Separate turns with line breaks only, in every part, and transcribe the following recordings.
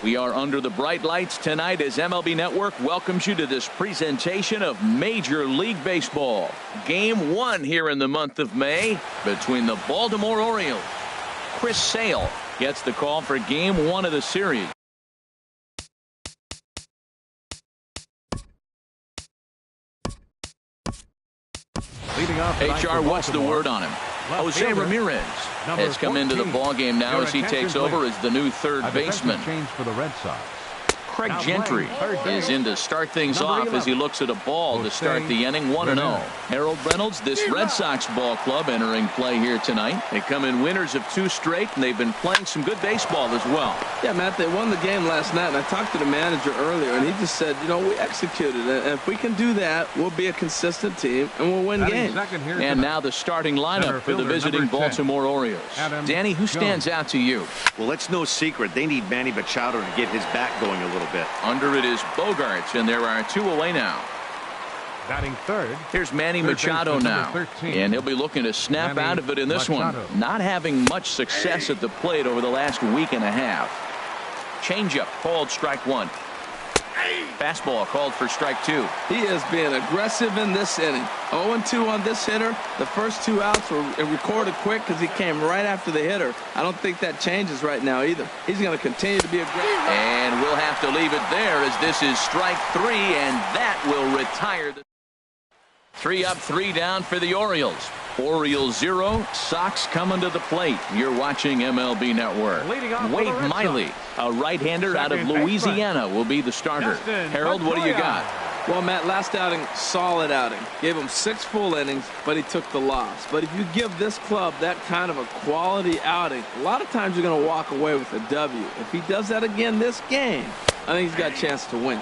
We are under the bright lights tonight as MLB Network welcomes you to this presentation of Major League Baseball. Game 1 here in the month of May between the Baltimore Orioles. Chris Sale gets the call for Game 1 of the series. HR, what's the word on him? Jose Ramirez has come into the ballgame now as he takes over as the new third baseman.
For the Red Sox.
Craig Gentry is in to start things off as he looks at a ball to start the inning 1-0. Harold Reynolds, this Red Sox ball club entering play here tonight. They come in winners of 2 straight, and they've been playing some good baseball as well.
Yeah, Matt, they won the game last night, and I talked to the manager earlier, and he just said, you know, we executed it, and if we can do that, we'll be a consistent team, and we'll win games.
And now the starting lineup for the visiting Baltimore Orioles. Danny, who stands out to you?
Well, it's no secret. They need Manny Machado to get his bat going a little bit.
Under it is Bogarts, and there are 2 away now.
Batting third.
Here's Manny Machado now, and he'll be looking to snap out of it in this one. Not having much success at the plate over the last week and a half. Changeup called strike 1. Fastball called for strike 2.
He is being aggressive in this inning. 0-2 on this hitter. The first 2 outs were recorded quick because he came right after the hitter. I don't think that changes right now either. He's going to continue to be aggressive.
And we'll have to leave it there as this is strike 3, and that will retire the 3 up, 3 down for the Orioles. Orioles 0, Sox coming to the plate. You're watching MLB Network. Wade Miley, a right-hander out of Louisiana, will be the starter. Harold, what do you got?
Well, Matt, last outing, solid outing. Gave him 6 full innings, but he took the loss. But if you give this club that kind of a quality outing, a lot of times you're going to walk away with a W. If he does that again this game, I think he's got a chance to win.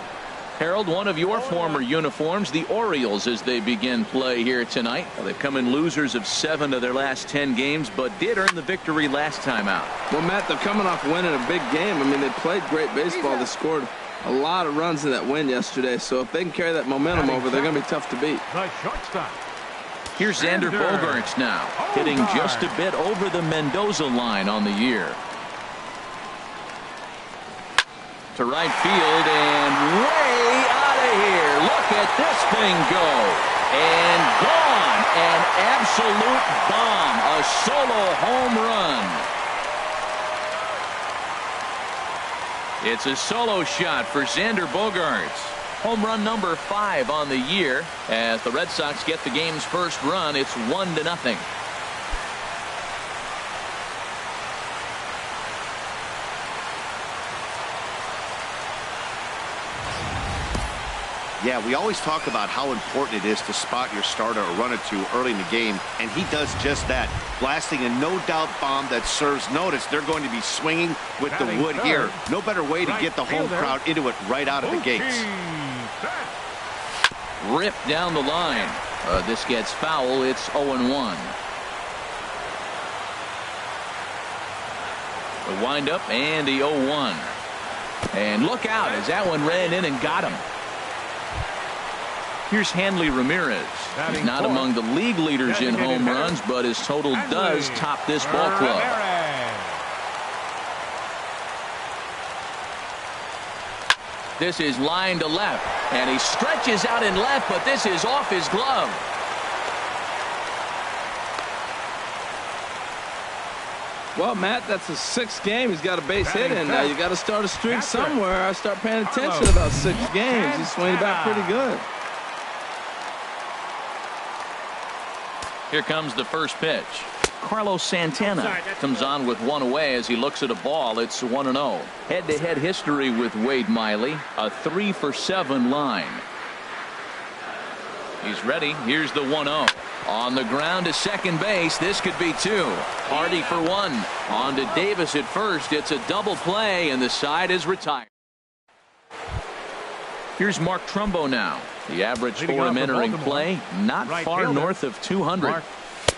Harold, one of your former uniforms, the Orioles, as they begin play here tonight. Well, they've come in losers of 7 of their last 10 games, but did earn the victory last time out.
Well, Matt, they're coming off winning a big game. I mean, they played great baseball. They scored a lot of runs in that win yesterday. So if they can carry that momentum over, they're going to be tough to beat.
The shortstop.
Here's Xander Bogaerts now, hitting just a bit over the Mendoza line on the year. To right field and way out of here. Look at this thing go. And gone. An absolute bomb. A solo home run. It's a solo shot for Xander Bogaerts. Home run number 5 on the year. As the Red Sox get the game's first run, it's 1-0.
Yeah, we always talk about how important it is to spot your starter or run it to early in the game, and he does just that, blasting a no-doubt bomb that serves notice. They're going to be swinging with the wood here. No better way to get the home crowd into it right out of the gates.
Ripped down the line. This gets foul. It's 0-1. The windup and the 0-1. And look out as that one ran in and got him. Here's Hanley Ramirez. He's not among the league leaders in home runs, but his total does top this ball club. This is line to left, and he stretches out in left, but this is off his glove.
Well, Matt, that's his 6th game. He's got a base hit in now. You got to start a streak somewhere. I start paying attention about 6 games. He's swinging back pretty good.
Here comes the first pitch. Carlos Santana comes on with 1 away as he looks at a ball. It's 1-0. Head-to-head history with Wade Miley. A 3-for-7 line. He's ready. Here's the 1-0. On the ground to second base. This could be 2. Hardy for 1. On to Davis at first. It's a double play, and the side is retired. Here's Mark Trumbo now. The average for him entering play, not far north of 200.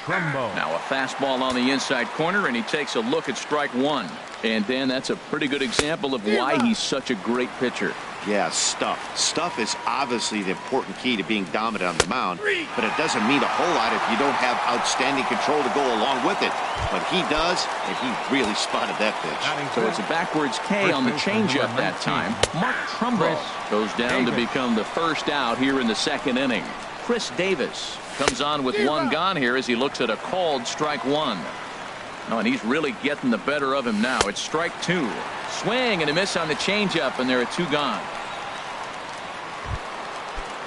Now a fastball on the inside corner, and he takes a look at strike 1. And Dan, that's a pretty good example of why he's such a great pitcher.
Yeah, stuff. Stuff is obviously the important key to being dominant on the mound, but it doesn't mean a whole lot if you don't have outstanding control to go along with it. But he does, and he really spotted that pitch.
So it's a backwards K on the changeup that time. Mark Trumbo goes down to become the first out here in the second inning. Chris Davis comes on with one gone here as he looks at a called strike one. Oh, and he's really getting the better of him now. It's strike two. Swing and a miss on the changeup, and there are two gone.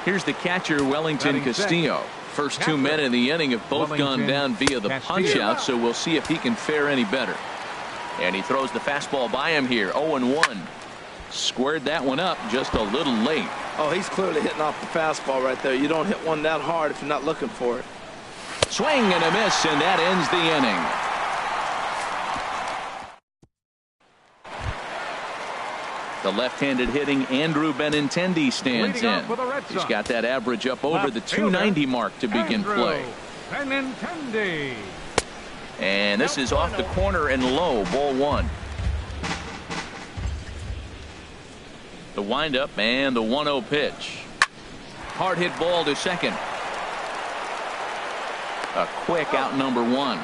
Here's the catcher, Wellington Castillo. First 2 men in the inning have both gone down via the punch-out, so we'll see if he can fare any better. And he throws the fastball by him here, 0-1. Squared that one up just a little late.
Oh, he's clearly hitting off the fastball right there. You don't hit one that hard if you're not looking for it.
Swing and a miss, and that ends the inning. The left-handed hitting Andrew Benintendi stands in. He's got that average up over the 290 mark to begin play. And this is off the corner and low, ball one. The windup and the 1-0 pitch. Hard hit ball to second. A quick out number one.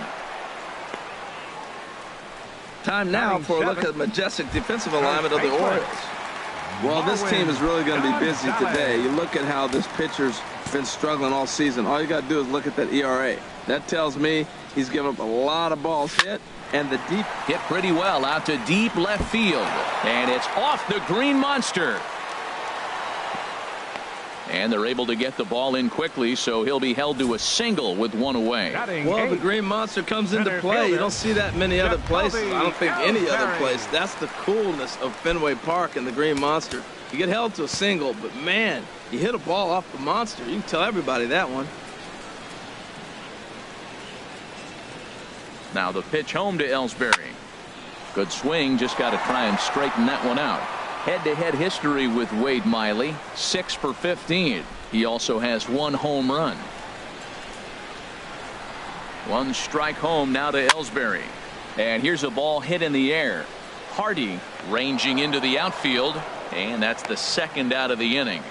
Time now for a look at the majestic defensive alignment of the Orioles. Well, this team is really going to be busy today. You look at how this pitcher's been struggling all season. All you got to do is look at that ERA. That tells me he's given up a lot of balls hit, and the deep
hit pretty well out to deep left field, and it's off the green monster. And they're able to get the ball in quickly, so he'll be held to a single with one away.
Well, the green monster comes into play. You don't see that many other places. I don't think any other place. That's the coolness of Fenway Park and the green monster. You get held to a single, but man, you hit a ball off the monster. You can tell everybody that one.
Now the pitch home to Ellsbury. Good swing, just got to try and straighten that one out. Head-to-head history with Wade Miley, 6 for 15. He also has 1 home run. 1 strike home now to Ellsbury. And here's a ball hit in the air. Hardy ranging into the outfield, and that's the second out of the inning.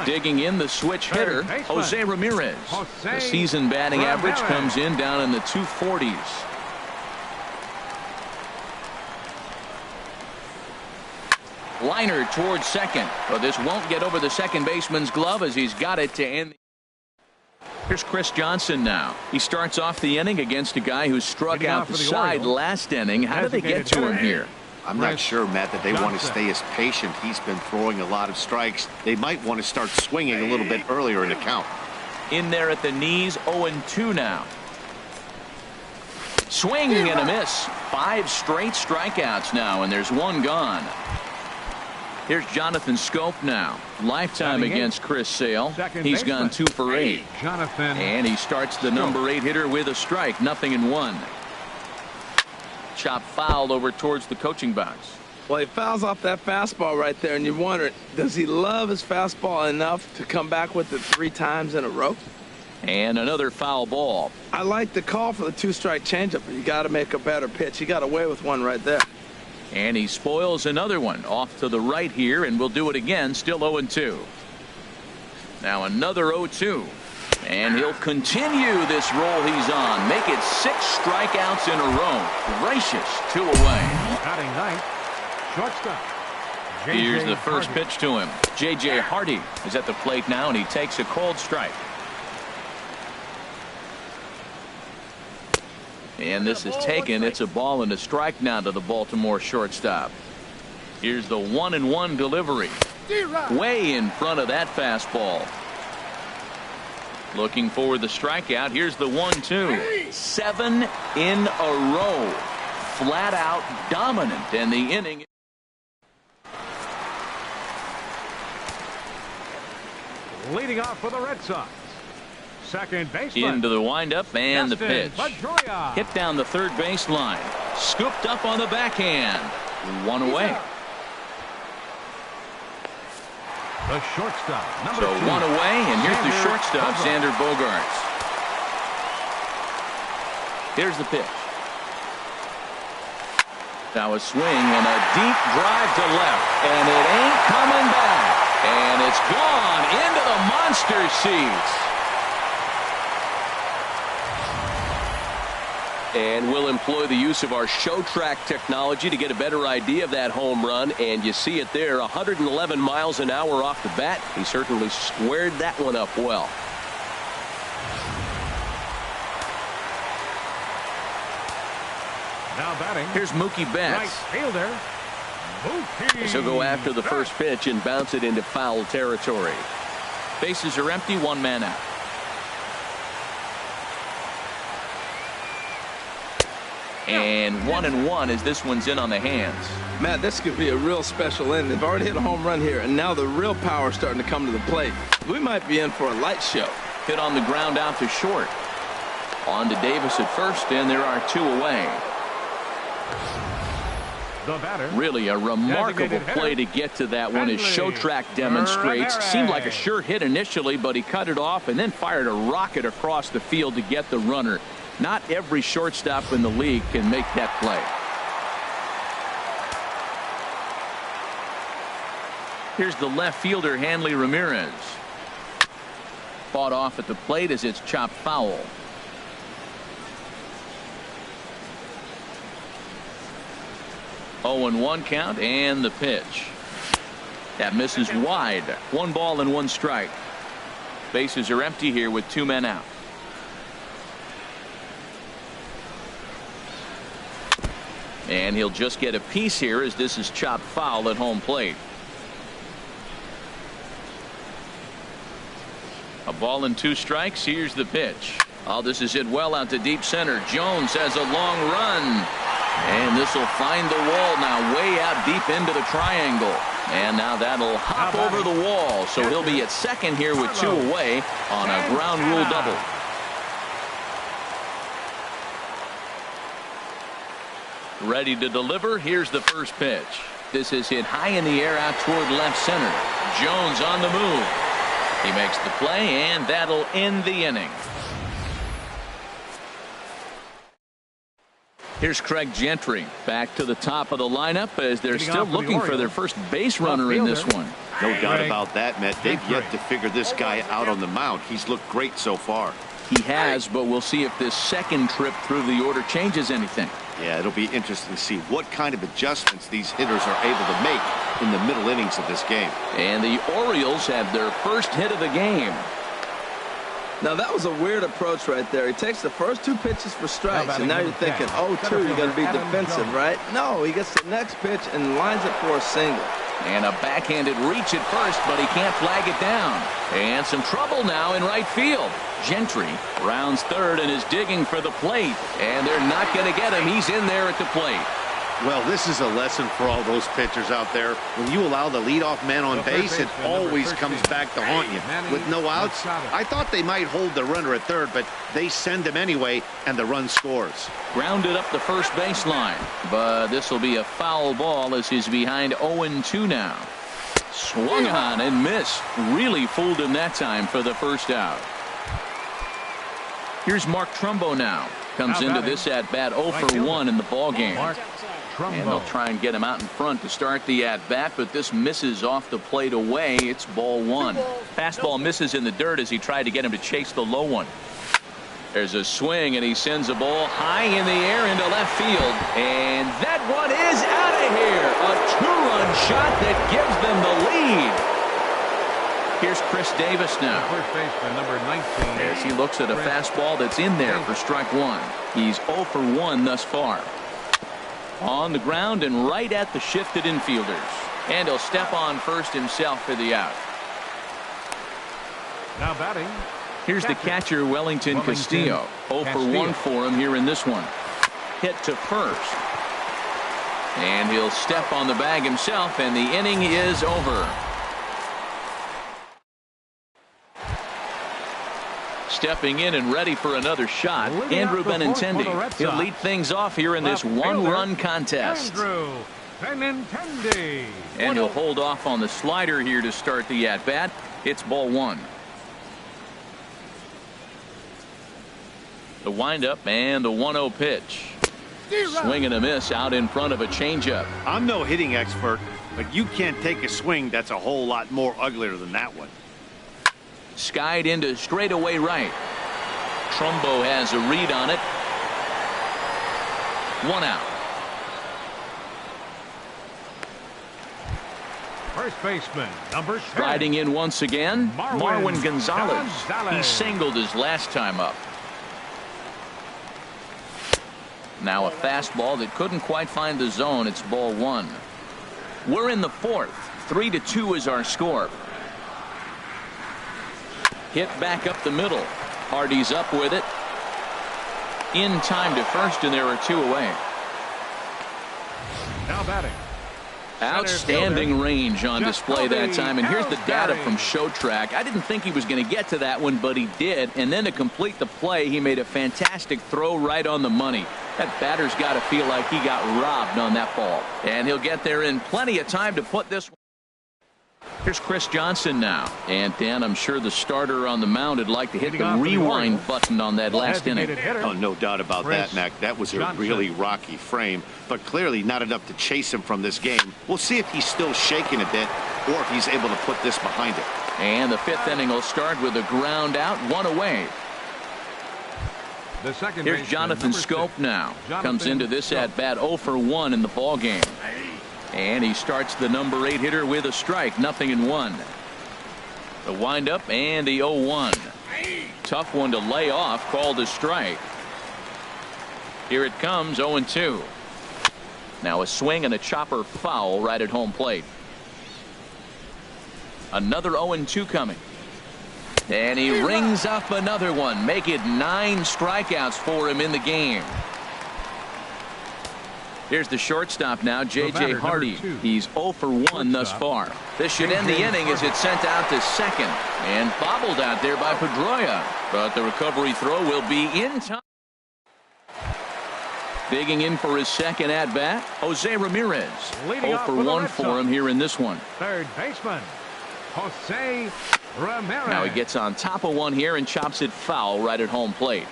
Digging in the switch hitter, Jose Ramirez. The season batting average comes in down in the 240s. Liner towards second, but this won't get over the second baseman's glove as he's got it to end. Here's Chris Johnson now. He starts off the inning against a guy who struck out the side last inning. How did they get to him here?
I'm not sure, Matt, that they want to stay as patient. He's been throwing a lot of strikes. They might want to start swinging a little bit earlier in the count.
In there at the knees, 0-2 now. Swing and a miss. 5 straight strikeouts now, and there's 1 gone. Here's Jonathan Scope now. Lifetime against Chris Sale. He's gone 2 for 8. And he starts the number 8 hitter with a strike. 0-1. Chop fouled over towards the coaching box.
Well, he fouls off that fastball right there, and you wonder, does he love his fastball enough to come back with it 3 times in a row?
And another foul ball.
I like the call for the 2-strike changeup, but you got to make a better pitch. He got away with one right there.
And he spoils another one off to the right here, and we'll do it again. Still 0-2. Now another 0-2. And he'll continue this roll he's on. Make it 6 strikeouts in a row. Gracious, 2 away.
Batting ninth, shortstop.
Here's the first pitch to him. J.J. Hardy is at the plate now, and he takes a cold strike. And this is taken. It's a ball and a strike now to the Baltimore shortstop. Here's the 1-1 delivery. Way in front of that fastball. Looking for the strikeout. Here's the 1-2. 7 in a row. Flat out dominant. And the inning.
Leading off for the Red Sox. Second baseman.
Into the windup and the pitch. Hit down the third baseline. Scooped up on the backhand. 1 away.
The shortstop. Number 2.
1 away, and here's the shortstop, Xander Bogaerts. Here's the pitch. Now a swing and a deep drive to left, and it ain't coming back. And it's gone into the monster seats. And we'll employ the use of our show track technology to get a better idea of that home run. And you see it there, 111 miles an hour off the bat. He certainly squared that one up well.
Now batting.
Here's Mookie Betts.
Right fielder. Mookie.
He'll go after the first pitch and bounce it into foul territory. Bases are empty, one man out. And 1-1 as this one's in on the hands.
Matt, this could be a real special inning. They've already hit a home run here, and now the real power is starting to come to the plate. We might be in for a light show.
Hit on the ground out to short. On to Davis at first, and there are two away.
The batter.
Really a remarkable play to get to that one, as show track demonstrates. Seemed like a sure hit initially, but he cut it off and then fired a rocket across the field to get the runner. Not every shortstop in the league can make that play. Here's the left fielder, Hanley Ramirez. Fought off at the plate as it's chopped foul. 0-1 count, and the pitch. That misses wide. 1 ball and 1 strike. Bases are empty here with 2 men out. And he'll just get a piece here as this is chopped foul at home plate. A ball and 2 strikes. Here's the pitch. Oh, this is hit well out to deep center. Jones has a long run. And this will find the wall now, way out deep into the triangle. And now that'll hop over the wall. So he'll be at second here with 2 away on a ground rule double. Ready to deliver. Here's the first pitch. This is hit high in the air out toward left center. Jones on the move. He makes the play, and that'll end the inning. Here's Craig Gentry back to the top of the lineup as they're still looking for their first base runner in this one.
No doubt about that, Matt. They've yet to figure this guy out on the mound. He's looked great so far.
He has, but we'll see if this second trip through the order changes anything.
Yeah, it'll be interesting to see what kind of adjustments these hitters are able to make in the middle innings of this game.
And the Orioles have their first hit of the game.
Now that was a weird approach right there. He takes the first 2 pitches for strikes, and now you're thinking, oh, 2, you got to be defensive, right? No, he gets the next pitch and lines it for a single.
And a backhanded reach at first, but he can't flag it down. And some trouble now in right field. Gentry rounds third and is digging for the plate. And they're not going to get him. He's in there at the plate.
Well, this is a lesson for all those pitchers out there. When you allow the leadoff man on base, it always comes back to haunt you. With no outs, I thought they might hold the runner at third, but they send him anyway, and the run scores.
Grounded up the first baseline, but this will be a foul ball as he's behind 0-2 now. Swung on and missed. Really fooled him that time for the first out. Here's Mark Trumbo now. Comes into this at-bat 0 for 1 in the ballgame. And they'll try and get him out in front to start the at-bat, but this misses off the plate away. It's ball 1. Fastball misses in the dirt as he tried to get him to chase the low one. There's a swing, and he sends a ball high in the air into left field. And that one is out of here. A 2-run shot that gives them the lead. Here's Chris Davis now.
First baseman, number 19.
As he looks at a fastball that's in there for strike 1. He's 0 for 1 thus far. On the ground and right at the shifted infielders. And he'll step on first himself for the out.
Now batting.
Here's the catcher, Wellington Castillo. 0 for 1 for him here in this one. Hit to first. And he'll step on the bag himself, and the inning is over. Stepping in and ready for another shot, Andrew Benintendi. He'll lead things off here in this 1-run contest.
Andrew Benintendi.
And he'll hold off on the slider here to start the at-bat. It's ball 1. The windup and the 1-0 pitch. Swing and a miss out in front of a changeup.
I'm no hitting expert, but you can't take a swing that's a whole lot more uglier than that one.
Skied into straightaway right. Trumbo has a read on it. 1 out.
First baseman, number 10.
Striding in once again, Marwin Gonzalez. He singled his last time up. Now a fastball that couldn't quite find the zone. It's ball 1. We're in the 4th. 3-2 is our score. Hit back up the middle. Hardy's up with it. In time to first, and there are 2 away.
Now batting.
Outstanding range on display that time, and here's the data from ShowTrack. I didn't think he was going to get to that one, but he did, and then to complete the play, he made a fantastic throw right on the money. That batter's got to feel like he got robbed on that ball, and he'll get there in plenty of time to put this one. Here's Chris Johnson now, and Dan, I'm sure the starter on the mound would like to hit the rewind button on that last inning.
Oh, no doubt about that, Mac. That was a really rocky frame, but clearly not enough to chase him from this game. We'll see if he's still shaking a bit or if he's able to put this behind him.
And the 5th inning will start with a ground out, 1 away.
The second
Here's Jonathan Scope now. Comes into this at bat 0 for 1 in the ball game. And he starts the number 8 hitter with a strike, 0-1. The windup and the 0-1. Tough one to lay off, called a strike. Here it comes, 0-2. Now a swing and a chopper foul right at home plate. Another 0-2 coming. And he rings up another one. Make it 9 strikeouts for him in the game. Here's the shortstop now, J.J. Hardy. He's 0 for 1 thus far. This should end the inning as it's sent out to second. And bobbled out there by Pedroia. But the recovery throw will be in time. Digging in for his second at-bat, Jose Ramirez. 0 for 1 for him here in this one.
Third baseman, Jose Ramirez.
Now he gets on top of one here and chops it foul right at home plate.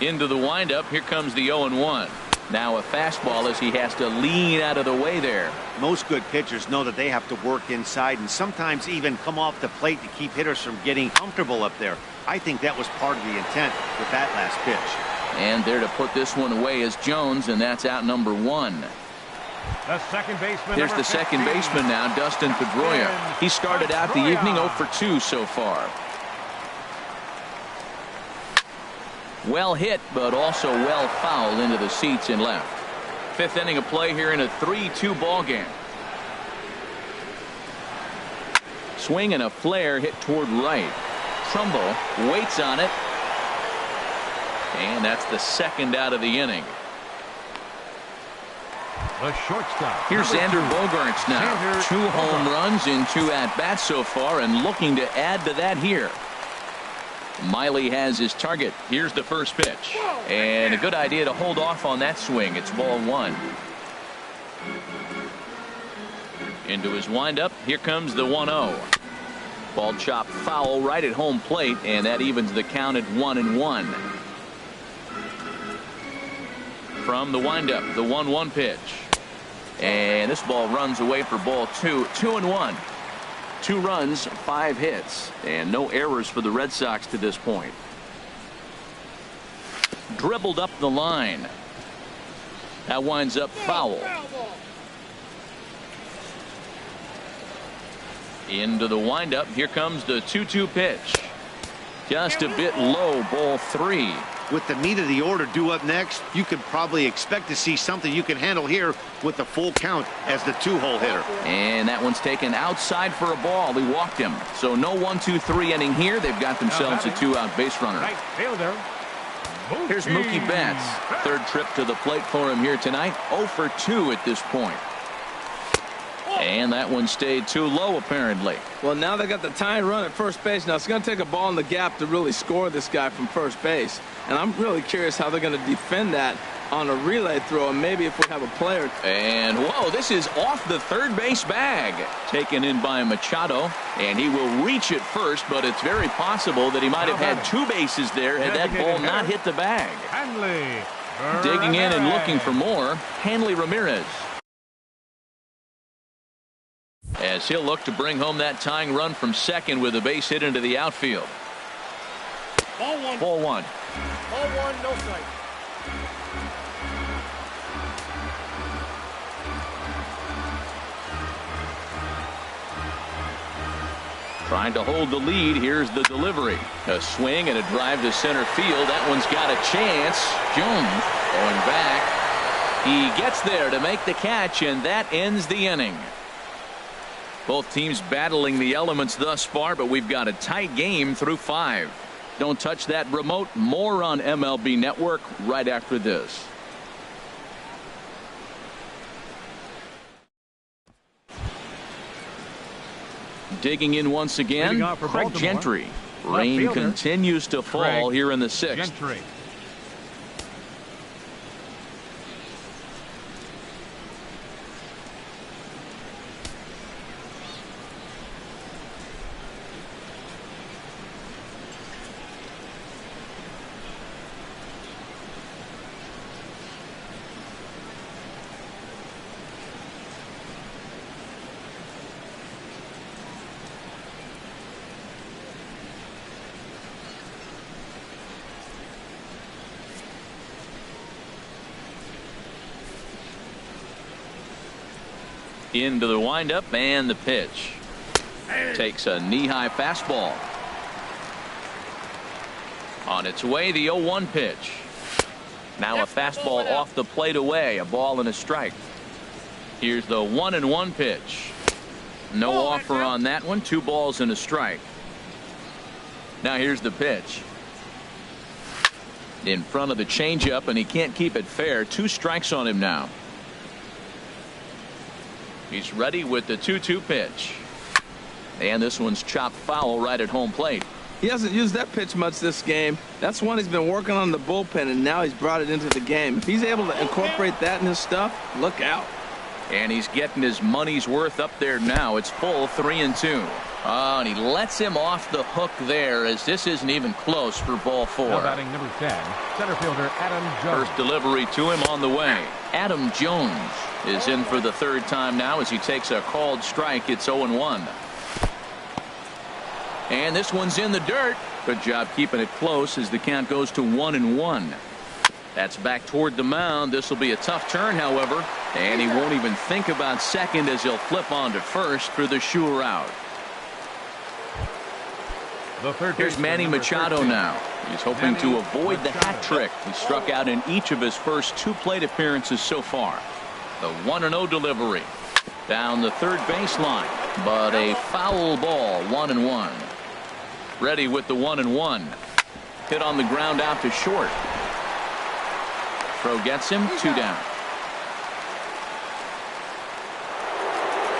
Into the windup. Here comes the 0-1. Now a fastball as he has to lean out of the way there.
Most good pitchers know that they have to work inside and sometimes even come off the plate to keep hitters from getting comfortable up there. I think that was part of the intent with that last pitch.
And there to put this one away is Jones, and that's out number 1.
The second baseman.
Here's the second baseman now, Dustin Pedroia. He started out the evening 0 for 2 so far. Well hit, but also well fouled into the seats in left. 5th inning of play here in a 3-2 ball game. Swing and a flare hit toward right. Trumbo waits on it. And that's the second out of the inning.
The shortstop.
Here's Xander Bogaerts now. 2 home runs in 2 at-bats so far and looking to add to that here. Miley has his target. Here's the first pitch. And a good idea to hold off on that swing. It's ball 1. Into his windup. Here comes the 1-0. Ball chopped foul right at home plate, and that evens the count at 1-1. From the windup, the 1-1 pitch. And this ball runs away for ball 2. 2-1. 2 runs, 5 hits, and no errors for the Red Sox to this point. Dribbled up the line. That winds up foul. Into the windup. Here comes the 2-2 pitch. Just a bit low, ball 3.
With the meat of the order due up next, you could probably expect to see something you can handle here with the full count as the 2-hole hitter.
And that one's taken outside for a ball. He walked him. So no 1-2-3 inning here. They've got themselves a 2-out base runner.
Right fielder.
Here's Mookie Betts. 3rd trip to the plate for him here tonight. 0 for 2 at this point. And that one stayed too low, apparently.
Well, now they got the tying run at first base. Now it's going to take a ball in the gap to really score this guy from first base. And I'm really curious how they're going to defend that on a relay throw, and maybe if we have a player.
And, whoa, this is off the third base bag. Taken in by Machado, and he will reach it first, but it's very possible that he might have had two bases there had that ball not hit the bag.
Hanley
Digging in and looking for more, Hanley Ramirez. As he'll look to bring home that tying run from second with a base hit into the outfield.
Ball one.
Ball one.
Ball one, no strike.
Trying to hold the lead. Here's the delivery. A swing and a drive to center field. That one's got a chance. Jones going back. He gets there to make the catch, and that ends the inning. Both teams battling the elements thus far, but we've got a tight game through 5. Don't touch that remote. More on MLB Network right after this. Digging in once again, Craig Gentry. Rain continues to fall here in the 6th.
Gentry.
Into the windup and the pitch. Takes a knee-high fastball. On its way, the 0-1 pitch. Now a fastball off the plate away. A ball and a strike. Here's the 1-1 pitch. No offer on that one. 2 balls and a strike. Now here's the pitch. In front of the changeup, and he can't keep it fair. 2 strikes on him now. He's ready with the 2-2 pitch. And this one's chopped foul right at home plate.
He hasn't used that pitch much this game. That's one he's been working on the bullpen, and now he's brought it into the game. If he's able to incorporate that in his stuff, look out.
And he's getting his money's worth up there now. It's full 3-2. Oh, and he lets him off the hook there, as this isn't even close for ball 4.
Now batting number 10, center fielder Adam Jones.
First delivery to him on the way. Adam Jones is in for the 3rd time now as he takes a called strike. It's 0-1. And this one's in the dirt. Good job keeping it close as the count goes to 1-1. That's back toward the mound. This will be a tough turn, however, and he won't even think about second as he'll flip on to first for the sure out. Here's Manny Machado now. He's hoping to avoid the hat trick. He struck out in each of his first 2 plate appearances so far. The 1-0 delivery down the third baseline, but a foul ball. 1-1. Ready with the 1-1. Hit on the ground out to short. Throw gets him. 2 down.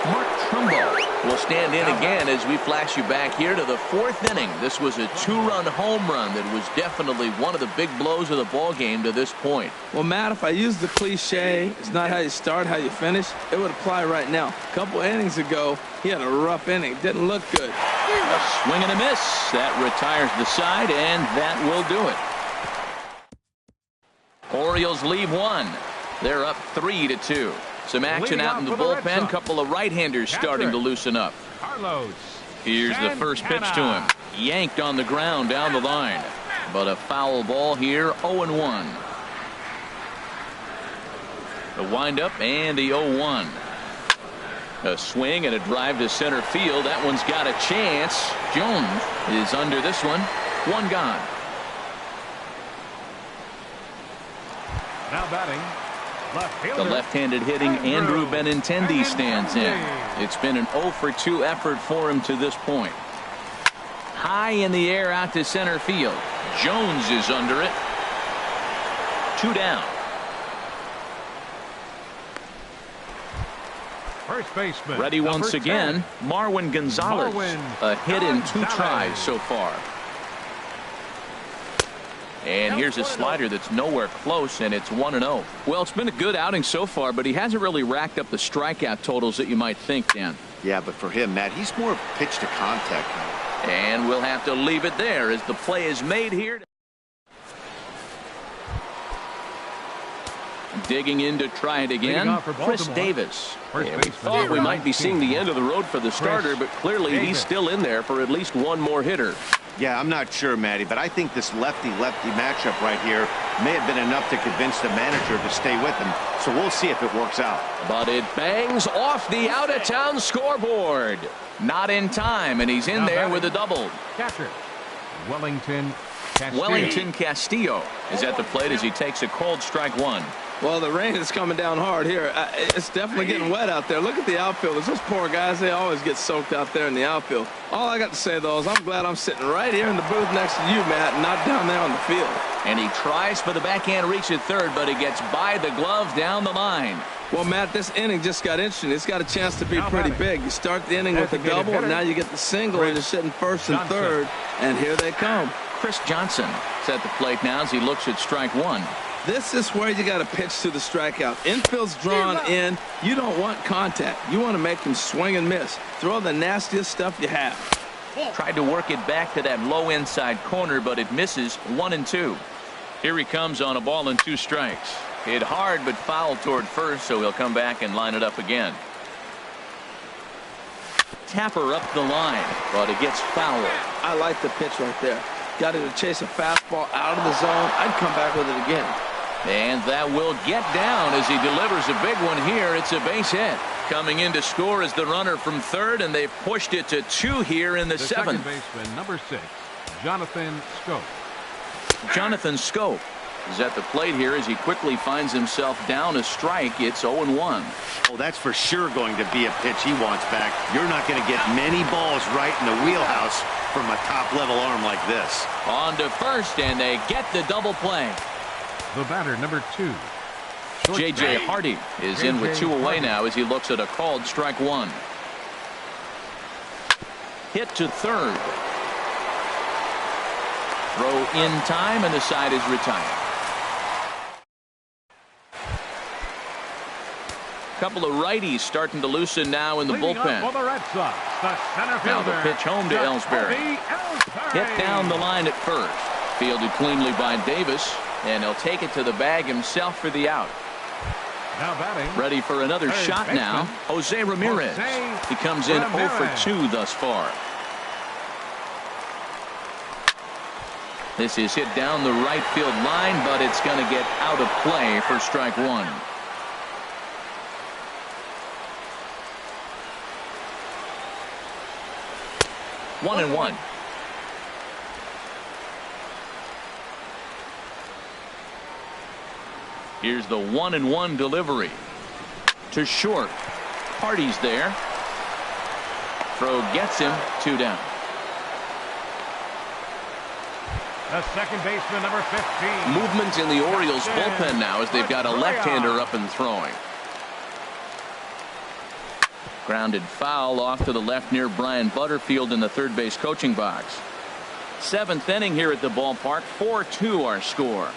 Mark Trumbo will stand in again as we flash you back here to the 4th inning. This was a 2-run home run that was definitely one of the big blows of the ball game to this point.
Well, Matt, if I use the cliche, it's not how you start, how you finish, it would apply right now. A couple innings ago, he had a rough inning. Didn't look good.
A swing and a miss. That retires the side, and that will do it. Orioles leave 1. They're up 3-2. Some action out in the bullpen. Couple of right-handers starting to loosen up.
Carlos.
Here's the first pitch to him. Yanked on the ground down the line. But a foul ball here. 0-1. The windup and the 0-1. A swing and a drive to center field. That one's got a chance. Jones is under this one. 1 gone.
Now batting.
The left-handed hitting Andrew Benintendi stands in. It's been an 0-for-2 effort for him to this point. High in the air out to center field. Jones is under it. 2 down.
First baseman.
Ready once again. Marwin Gonzalez. A hit in 2 tries so far. And here's a slider that's nowhere close, and it's 1-0. Well, it's been a good outing so far, but he hasn't really racked up the strikeout totals that you might think, Dan.
Yeah, but for him, Matt, he's more pitch to contact.
And we'll have to leave it there as the play is made here. Digging in to try it again, Chris Davis.
Yeah,
we thought we might be seeing the end of the road for the starter, but clearly he's still in there for at least one more hitter.
Yeah, I'm not sure, Matty, but I think this lefty-lefty matchup right here may have been enough to convince the manager to stay with him. So we'll see if it works out.
But it bangs off the out-of-town scoreboard.
Not in time, and he's in there with a double.
Catcher, Wellington
Castillo is at the plate as he takes a cold strike one.
Well, the rain is coming down hard here. It's definitely getting wet out there. Look at the outfielders. Those poor guys, they always get soaked out there in the outfield. All I got to say, though, is I'm glad I'm sitting right here in the booth next to you, Matt, and not down there on the field.
And he tries for the backhand reach at third, but he gets by the glove down the line.
Well, Matt, this inning just got interesting. It's got a chance to be pretty big. You start the inning with a double, and now you get the single, and you're sitting first and third, and here they come.
Chris Johnson is at the plate now as he looks at strike one.
This is where you got to pitch to the strikeout. Infield's drawn in. You don't want contact. You want to make him swing and miss. Throw the nastiest stuff you have.
Tried to work it back to that low inside corner, but it misses 1-2. Here he comes on a ball and 2 strikes. Hit hard but foul toward first, so he'll come back and line it up again. Tapper up the line, but it gets foul.
I like the pitch right there. Got him to chase a fastball out of the zone. I'd come back with it again.
And that will get down as he delivers a big one here. It's a base hit. Coming in to score is the runner from third, and they've pushed it to 2 here in the 7th.
Second baseman, number 6, Jonathan Schoop.
Jonathan Schoop is at the plate here as he quickly finds himself down a strike. It's 0-1.
Oh, that's for sure going to be a pitch he wants back. You're not going to get many balls right in the wheelhouse from a top-level arm like this.
On to first, and they get the double play.
The batter, number 2.
J.J. Hardy is in with 2 away now as he looks at a called strike one. Hit to third. Throw in time, and the side is retired. Couple of righties starting to loosen now in the bullpen.
For the Red Sox, the center
Now the
fielder,
pitch home to Ellsbury. Hit down the line at first. Fielded cleanly by Davis, and he'll take it to the bag himself for the out.
Now batting.
Ready for another shot
baseman,
now. Jose Ramirez. He comes in 0 for 2 thus far. This is hit down the right field line, but it's going to get out of play for strike one. One and one. Here's the 1-1 delivery to short. Hardy's there. Throw gets him, 2 down.
The second baseman, number 15.
Movement in the Orioles bullpen now as they've got a left-hander up and throwing.
Grounded foul off to the left near Brian Butterfield in the third base coaching box. 7th inning here at the ballpark. 4-2 our score.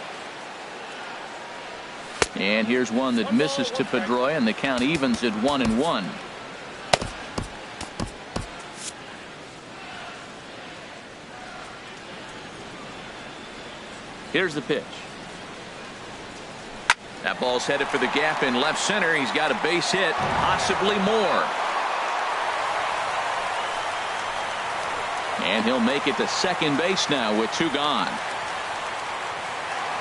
And here's one that misses to Pedroia, and the count evens at 1-1. Here's the pitch. That ball's headed for the gap in left center. He's got a base hit, possibly more. And he'll make it to second base now with 2 gone.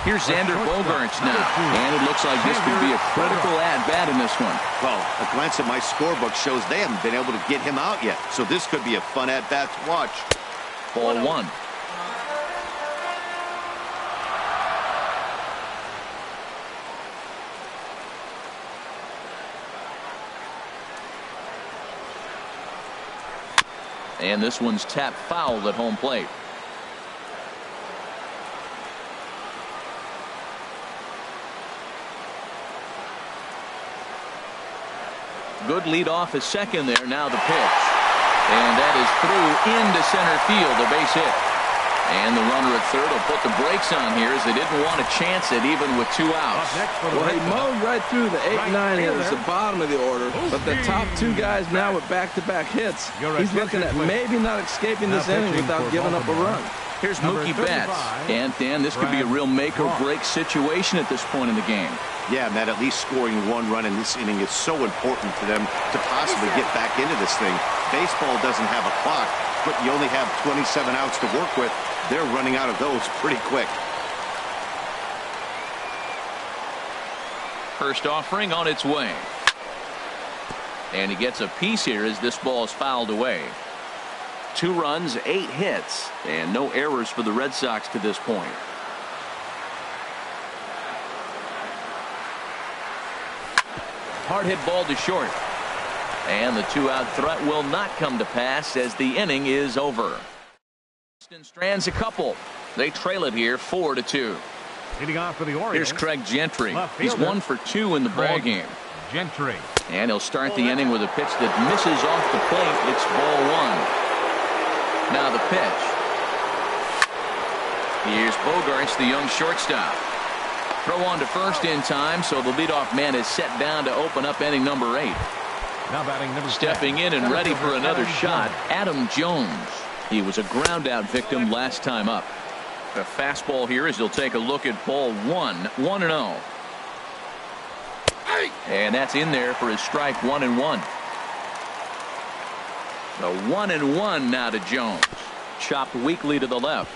Here's Xander Bogaerts now, and it looks like this could be a critical at-bat in this one.
Well, a glance at my scorebook shows they haven't been able to get him out yet, so this could be a fun at-bat to watch.
Ball 1. And this one's tapped foul at home plate. Good lead off at second there. Now the pitch. And that is through into center field, a base hit. And the runner at third will put the brakes on here as they didn't want to chance it even with 2 outs.
Well, he mowed right through the 8-9 hitters, the bottom of the order. But the top 2 guys now with back-to-back hits, he's looking at maybe not escaping this inning without giving up a run.
Here's Mookie Betts. And, Dan, this could be a real make-or-break situation at this point in the game.
Yeah, Matt, at least scoring 1 run in this inning is so important to them to possibly get back into this thing. Baseball doesn't have a clock, but you only have 27 outs to work with. They're running out of those pretty quick.
First offering on its way. And he gets a piece here as this ball is fouled away. 2 runs, 8 hits, and no errors for the Red Sox to this point. Hard hit ball to short. And the 2-out threat will not come to pass as the inning is over. Houston strands a couple. They trail it here 4-2.
Hitting off for the Orioles.
Here's Craig Gentry. He's 1 for 2 in the ball game.
Gentry.
And he'll start the inning with a pitch that misses off the plate. It's ball 1. Now the pitch. Here's Bogarts, the young shortstop. Throw on to first in time, so the leadoff man is set down to open up inning number 8.
Now batting number
Stepping in and ready for another shot, Adam Jones. He was a ground out victim last time up. A fastball here as he'll take a look at ball 1. 1-0. And that's in there for his strike 1-1. The 1-1 now to Jones. Chopped weakly to the left.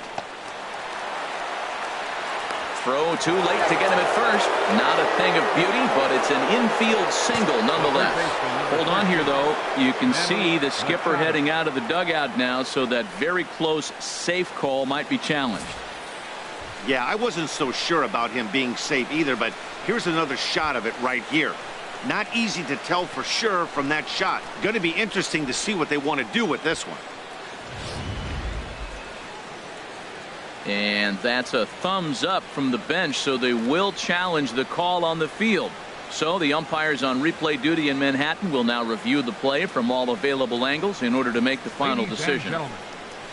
Throw too late to get him at first. Not a thing of beauty, but it's an infield single nonetheless. Hold on here, though. You can see the skipper heading out of the dugout now, so that very close safe call might be challenged.
Yeah, I wasn't so sure about him being safe either, but here's another shot of it right here. Not easy to tell for sure from that shot. Going to be interesting to see what they want to do with this one.
And that's a thumbs up from the bench, so they will challenge the call on the field. So the umpires on replay duty in Manhattan will now review the play from all available angles in order to make the final decision.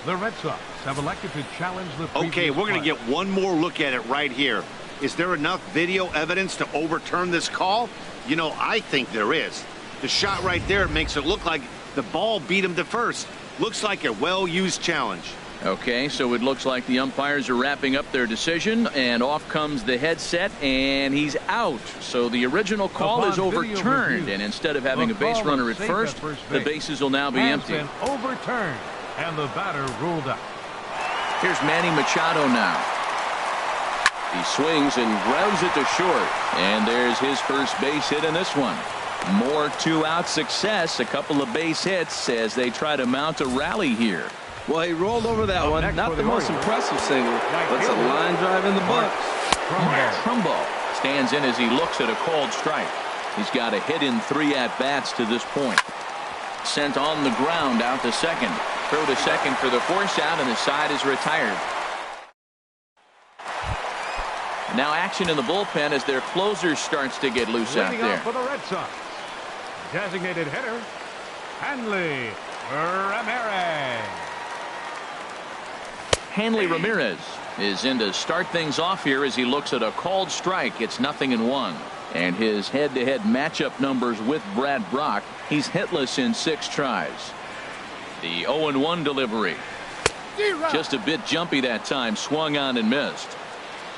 The Red Sox have elected to challenge the
Okay, we're going to get one more look at it right here. Is there enough video evidence to overturn this call? You know, I think there is. The shot right there makes it look like the ball beat him to first. Looks like a well-used challenge.
Okay, so it looks like the umpires are wrapping up their decision, and off comes the headset, and he's out. So the original call is overturned, and instead of having a base runner at first, the bases will now be empty.
Overturned, and the batter ruled out.
Here's Manny Machado now. He swings and grounds it to short, and there's his first base hit in this one. More 2-out success, a couple of base hits as they try to mount a rally here.
Well, he rolled over that one. Not the most impressive single, but it's a line drive in the books.
Trumbo stands in as he looks at a called strike. He's got a hit in 3 at-bats to this point. Sent on the ground out to second. Throw to second for the force out, and the side is retired. Now action in the bullpen as their closer starts to get loose out there.
For the Red Sox, designated hitter, Hanley Ramirez.
Hanley Ramirez is in to start things off here as he looks at a called strike. It's 0-1. And his head-to-head matchup numbers with Brad Brock, he's hitless in 6 tries. The 0-1 delivery. Just a bit jumpy that time. Swung on and missed.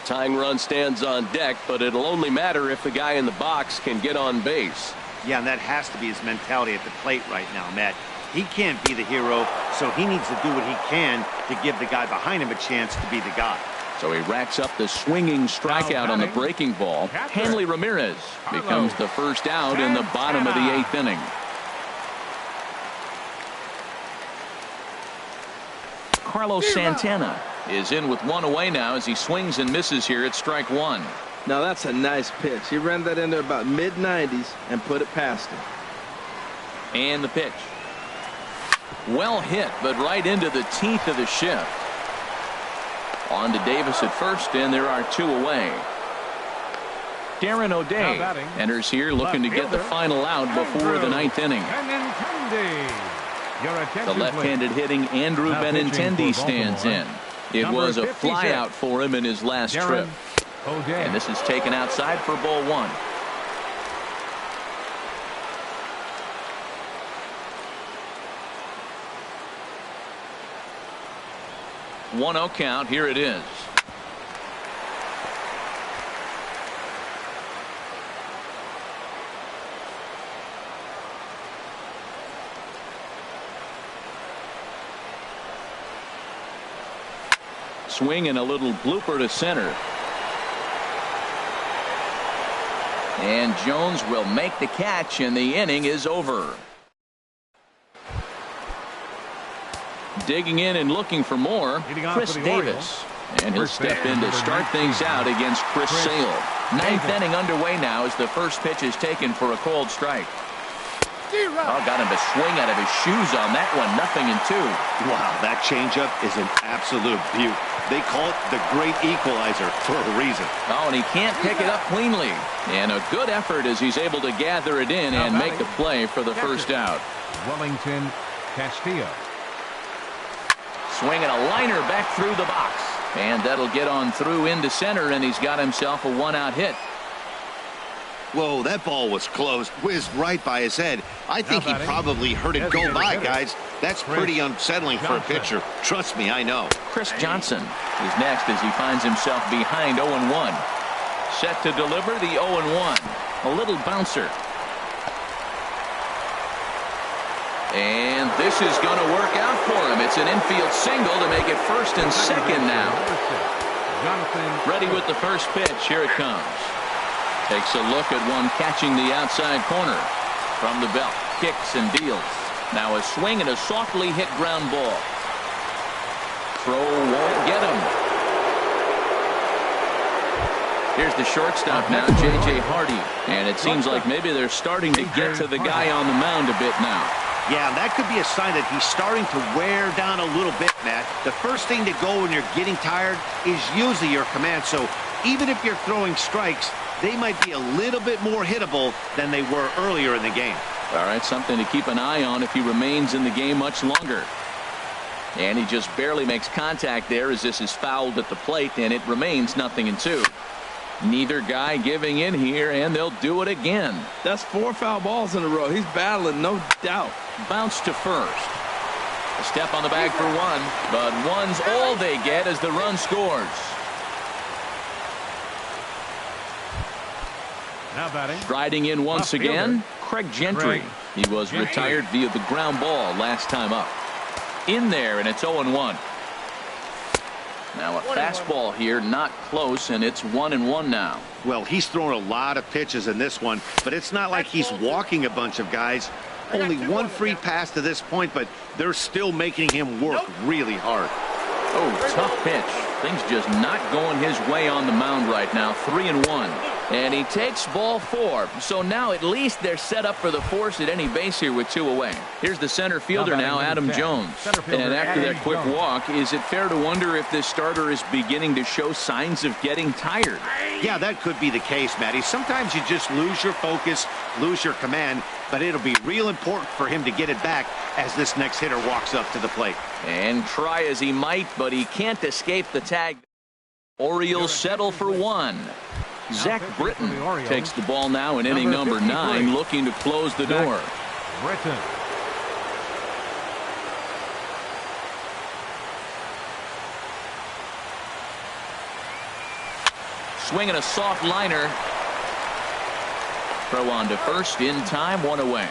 Tying run stands on deck, but it'll only matter if the guy in the box can get on base.
Yeah, and that has to be his mentality at the plate right now, Matt. He can't be the hero, so he needs to do what he can to give the guy behind him a chance to be the guy.
So he racks up the swinging strikeout on the breaking ball. Hanley Ramirez becomes the first out in the bottom of the 8th inning. Carlos Santana is in with 1 away now as he swings and misses here at strike 1.
Now that's a nice pitch. He ran that in there about mid-90s and put it past him.
And the pitch. Well hit, but right into the teeth of the shift. On to Davis at first, and there are 2 away. Darren O'Day enters here looking to get the final out before the 9th inning. The left-handed hitting Andrew Benintendi stands in. It was a flyout for him in his last trip. And this is taken outside for ball one. 1-0 count. Here it is. Swing and a little blooper to center. And Jones will make the catch, and the inning is over. Digging in and looking for more, Chris Davis. And he'll step in to start things out against Chris Sale. Ninth inning underway now as the first pitch is taken for a called strike. Oh, got him to swing out of his shoes on that one. 0-2.
Wow, that changeup is an absolute beaut. They call it the great equalizer for a reason.
Oh, and he can't pick it up cleanly. And a good effort as he's able to gather it in and make the play for the first out.
Wellington Castillo.
Swinging a liner back through the box. And that'll get on through into center, and he's got himself a one-out hit.
Whoa, that ball was close. Whizzed right by his head. I think he probably heard it go by, guys. That's pretty unsettling for a pitcher. Trust me, I know.
Chris Johnson is next as he finds himself behind 0-1. Set to deliver the 0-1. A little bouncer. And this is going to work out for him. It's an infield single to make it first and second now. Ready with the first pitch. Here it comes. Takes a look at one catching the outside corner. From the belt. Kicks and deals. Now a swing and a softly hit ground ball. Throw won't get him. Here's the shortstop now, J.J. Hardy. And it seems like maybe they're starting to get to the guy on the mound a bit now.
Yeah, that could be a sign that he's starting to wear down a little bit, Matt. The first thing to go when you're getting tired is usually your command. So even if you're throwing strikes, they might be a little bit more hittable than they were earlier in the game.
All right, something to keep an eye on if he remains in the game much longer. And he just barely makes contact there as this is fouled at the plate, and it remains 0-2. Neither guy giving in here, and they'll do it again.
That's 4 foul balls in a row. He's battling, no doubt.
Bounce to first. A step on the bag for one, but one's all they get as the run scores.
Now batting.
Striding in once again, Craig Gentry. He was retired via the ground ball last time up. In there, and it's 0-1. Now a fastball here, not close, and it's 1-1 now.
Well, he's thrown a lot of pitches in this one, but it's not like he's walking a bunch of guys. Only one free pass to this point, but they're still making him work really hard.
Oh, tough pitch. Things just not going his way on the mound right now. 3-1. And he takes ball 4. So now at least they're set up for the force at any base here with 2 away. Here's the center fielder now, Adam Jones. And after that quick walk, is it fair to wonder if this starter is beginning to show signs of getting tired?
Yeah, that could be the case, Matty. Sometimes you just lose your focus, lose your command, but it'll be real important for him to get it back as this next hitter walks up to the plate.
And try as he might, but he can't escape the tag. Orioles settle for 1. Zach Britton takes the ball now in inning number 9, looking to close the door.
Britton.
Swinging a soft liner. Throw on to first in time, 1 away.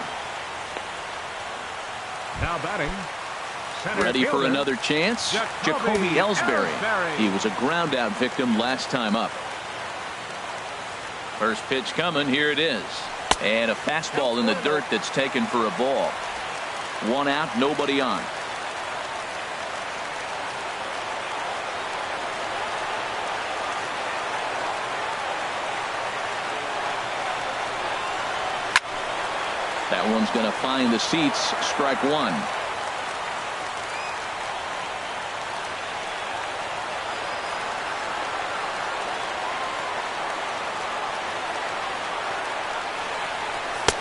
Now batting.
Ready for another chance. Jacoby Ellsbury. He was a ground out victim last time up. First pitch coming. Here it is. And a fastball in the dirt that's taken for a ball. 1 out, nobody on. That one's going to find the seats. Strike 1.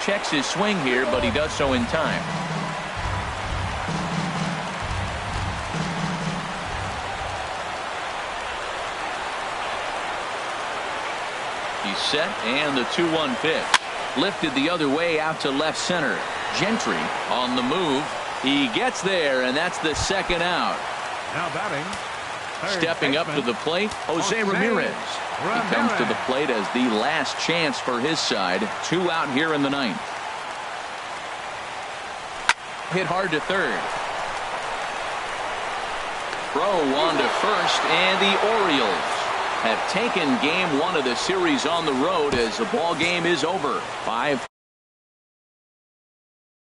Checks his swing here, but he does so in time. He's set, and the 2-1 pitch. Lifted the other way out to left center. Gentry on the move. He gets there, and that's the second out.
Now batting.
Stepping up to the plate, Jose Ramirez. He comes to the plate as the last chance for his side. 2 out here in the 9th. Hit hard to third. Throw on to first, and the Orioles have taken game 1 of the series on the road as the ball game is over. 5